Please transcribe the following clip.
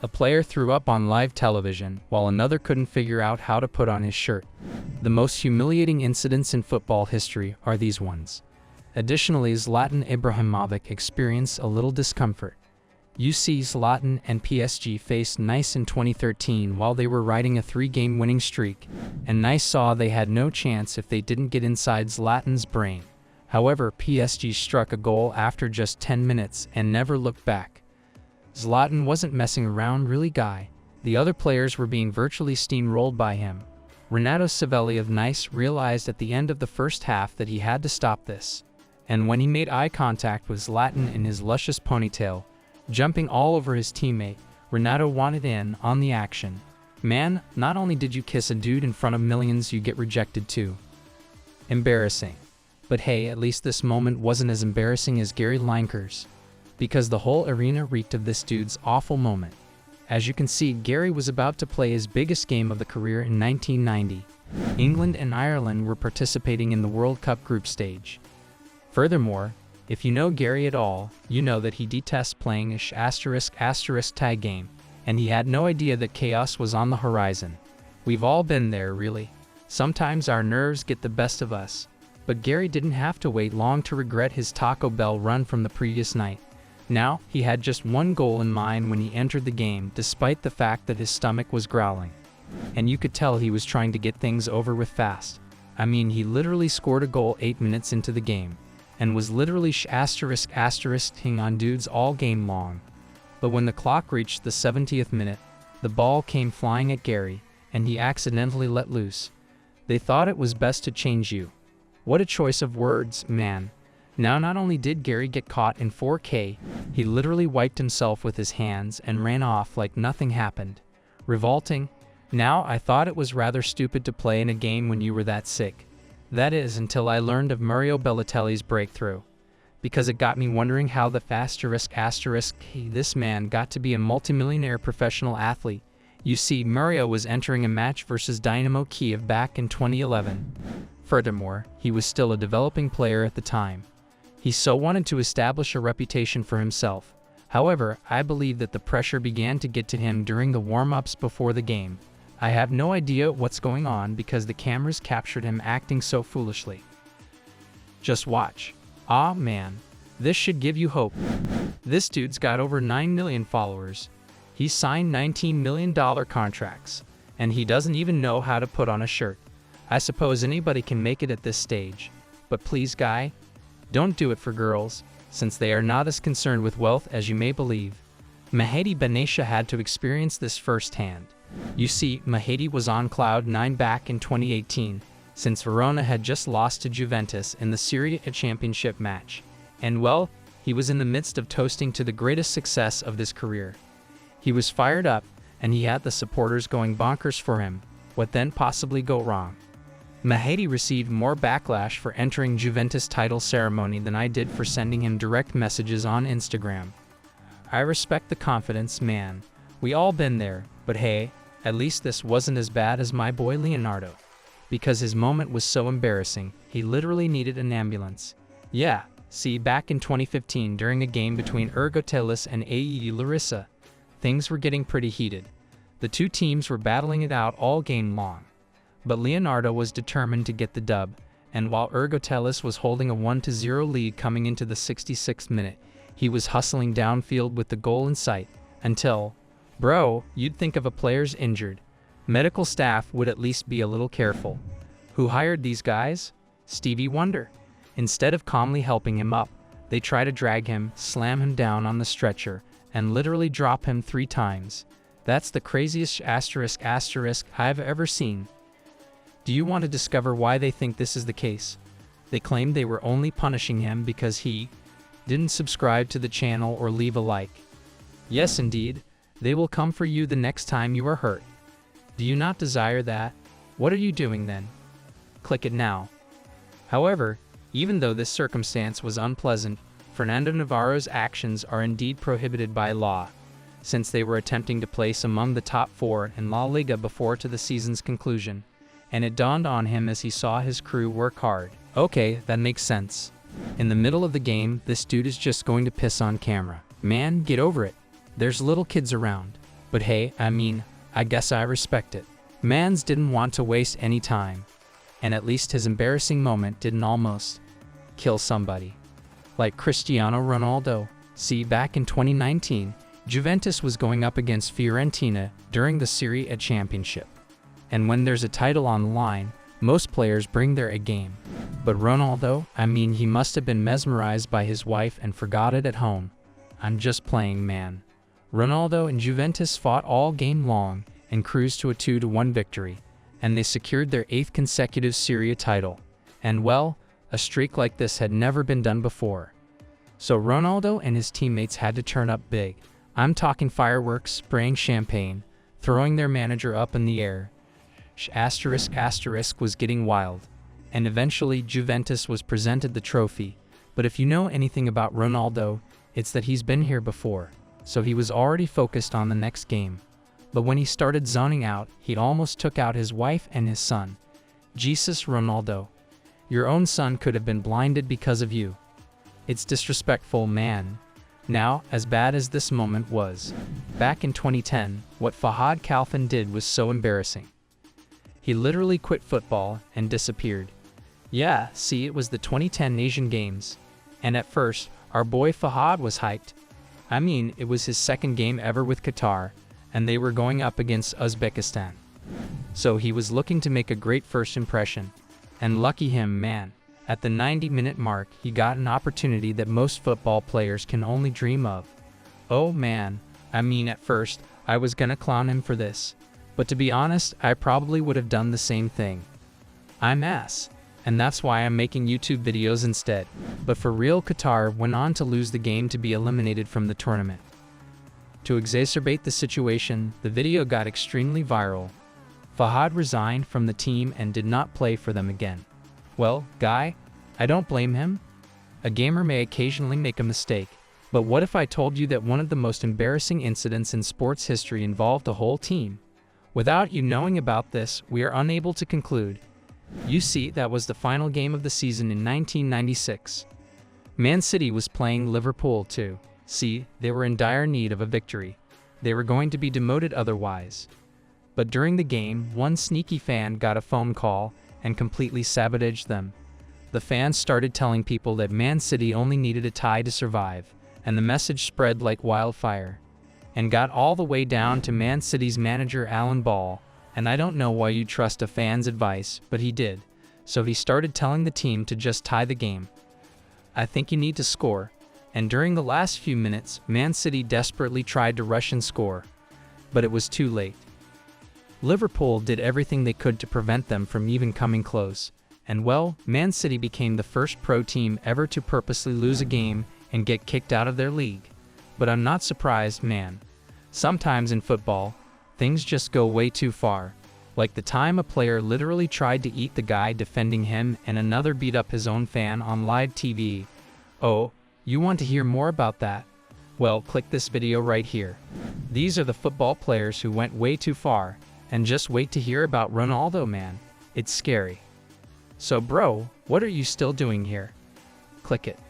A player threw up on live television, while another couldn't figure out how to put on his shirt. The most humiliating incidents in football history are these ones. Additionally, Zlatan Ibrahimovic experienced a little discomfort. You see, Zlatan and PSG faced Nice in 2013 while they were riding a 3-game winning streak, and Nice saw they had no chance if they didn't get inside Zlatan's brain. However, PSG struck a goal after just 10 minutes and never looked back. Zlatan wasn't messing around, really, guy. The other players were being virtually steamrolled by him. Renato Sivelli of Nice realized at the end of the first half that he had to stop this. And when he made eye contact with Zlatan in his luscious ponytail, jumping all over his teammate, Renato wanted in on the action. Man, not only did you kiss a dude in front of millions, you get rejected too. Embarrassing. But hey, at least this moment wasn't as embarrassing as Gary Lineker's, because the whole arena reeked of this dude's awful moment. As you can see, Gary was about to play his biggest game of the career in 1990. England and Ireland were participating in the World Cup group stage. Furthermore, if you know Gary at all, you know that he detests playing a tag game, and he had no idea that chaos was on the horizon. We've all been there, really. Sometimes our nerves get the best of us. But Gary didn't have to wait long to regret his Taco Bell run from the previous night. Now, he had just one goal in mind when he entered the game, despite the fact that his stomach was growling. And you could tell he was trying to get things over with fast. I mean, he literally scored a goal 8 minutes into the game, and was literally ing on dudes all game long. But when the clock reached the 70th minute, the ball came flying at Gary, and he accidentally let loose. They thought it was best to change you. What a choice of words, man. Now, not only did Gary get caught in 4K, he literally wiped himself with his hands and ran off like nothing happened. Revolting. Now, I thought it was rather stupid to play in a game when you were that sick. That is, until I learned of Mario Balotelli's breakthrough. Because it got me wondering how the this man got to be a multimillionaire professional athlete. You see, Mario was entering a match versus Dynamo Kiev back in 2011. Furthermore, he was still a developing player at the time. He so wanted to establish a reputation for himself. However, I believe that the pressure began to get to him during the warm-ups before the game. I have no idea what's going on because the cameras captured him acting so foolishly. Just watch. Ah, man. This should give you hope. This dude's got over 9 million followers. He signed $19 million contracts, and he doesn't even know how to put on a shirt. I suppose anybody can make it at this stage. But please, guy, don't do it for girls, since they are not as concerned with wealth as you may believe. Mahti Bena had to experience this firsthand. You see, Mahti was on cloud 9 back in 2018, since Verona had just lost to Juventus in the Serie A Championship match. And well, he was in the midst of toasting to the greatest success of his career. He was fired up, and he had the supporters going bonkers for him. What then possibly go wrong? Mahti received more backlash for entering Juventus title ceremony than I did for sending him direct messages on Instagram. I respect the confidence, man. We all been there, but hey, at least this wasn't as bad as my boy Leonardo. Because his moment was so embarrassing, he literally needed an ambulance. Yeah, see, back in 2015 during a game between Ergotelis and AE Larissa, things were getting pretty heated. The two teams were battling it out all game long. But Leonardo was determined to get the dub, and while Ergotelis was holding a 1-0 lead coming into the 66th minute, he was hustling downfield with the goal in sight, until, bro, you'd think if a player's injured, medical staff would at least be a little careful. Who hired these guys? Stevie Wonder. Instead of calmly helping him up, they try to drag him, slam him down on the stretcher, and literally drop him 3 times. That's the craziest I've ever seen. Do you want to discover why they think this is the case? They claim they were only punishing him because he didn't subscribe to the channel or leave a like. Yes, indeed, they will come for you the next time you are hurt. Do you not desire that? What are you doing then? Click it now. However, even though this circumstance was unpleasant, Fernando Navarro's actions are indeed prohibited by law, since they were attempting to place among the top 4 in La Liga before to the season's conclusion. And it dawned on him as he saw his crew work hard. Okay, that makes sense. In the middle of the game, this dude is just going to piss on camera. Man, get over it. There's little kids around. But hey, I guess I respect it. Mans didn't want to waste any time. And at least his embarrassing moment didn't almost kill somebody. Like Cristiano Ronaldo. See, back in 2019, Juventus was going up against Fiorentina during the Serie A Championship. And when there's a title on the line, most players bring their A game. But Ronaldo, he must have been mesmerized by his wife and forgot it at home. I'm just playing, man. Ronaldo and Juventus fought all game long and cruised to a 2-1 victory, and they secured their 8th consecutive Serie A title. And well, a streak like this had never been done before. So Ronaldo and his teammates had to turn up big. I'm talking fireworks, spraying champagne, throwing their manager up in the air. *** was getting wild. And eventually Juventus was presented the trophy. But if you know anything about Ronaldo, it's that he's been here before. So he was already focused on the next game. But when he started zoning out, he almost took out his wife and his son. Jesus, Ronaldo. Your own son could have been blinded because of you. It's disrespectful, man. Now, as bad as this moment was, back in 2010, what Fahad Calin did was so embarrassing. He literally quit football and disappeared. Yeah, see, it was the 2010 Asian Games. And at first, our boy Fahad was hyped. It was his second game ever with Qatar, and they were going up against Uzbekistan. So he was looking to make a great first impression. And lucky him, man. At the 90-minute mark, he got an opportunity that most football players can only dream of. Oh man, at first, I was gonna clown him for this. But to be honest, I probably would have done the same thing. I'm ass. And that's why I'm making YouTube videos instead. But for real, Qatar went on to lose the game to be eliminated from the tournament. To exacerbate the situation, the video got extremely viral. Fahad resigned from the team and did not play for them again. Well, guy, I don't blame him. A gamer may occasionally make a mistake, but what if I told you that one of the most embarrassing incidents in sports history involved a whole team? Without you knowing about this, we are unable to conclude. You see, that was the final game of the season in 1996. Man City was playing Liverpool too. See, they were in dire need of a victory. They were going to be demoted otherwise. But during the game, one sneaky fan got a phone call and completely sabotaged them. The fans started telling people that Man City only needed a tie to survive, and the message spread like wildfire, and got all the way down to Man City's manager Alan Ball. And I don't know why you trust a fan's advice, but he did. So he started telling the team to just tie the game. I think you need to score. And during the last few minutes, Man City desperately tried to rush and score. But it was too late. Liverpool did everything they could to prevent them from even coming close. And well, Man City became the first pro team ever to purposely lose a game and get kicked out of their league. But I'm not surprised, man. Sometimes in football, things just go way too far. Like the time a player literally tried to eat the guy defending him and another beat up his own fan on live TV. Oh, you want to hear more about that? Well, click this video right here. These are the football players who went way too far. And just wait to hear about Ronaldo, man. It's scary. So bro, what are you still doing here? Click it.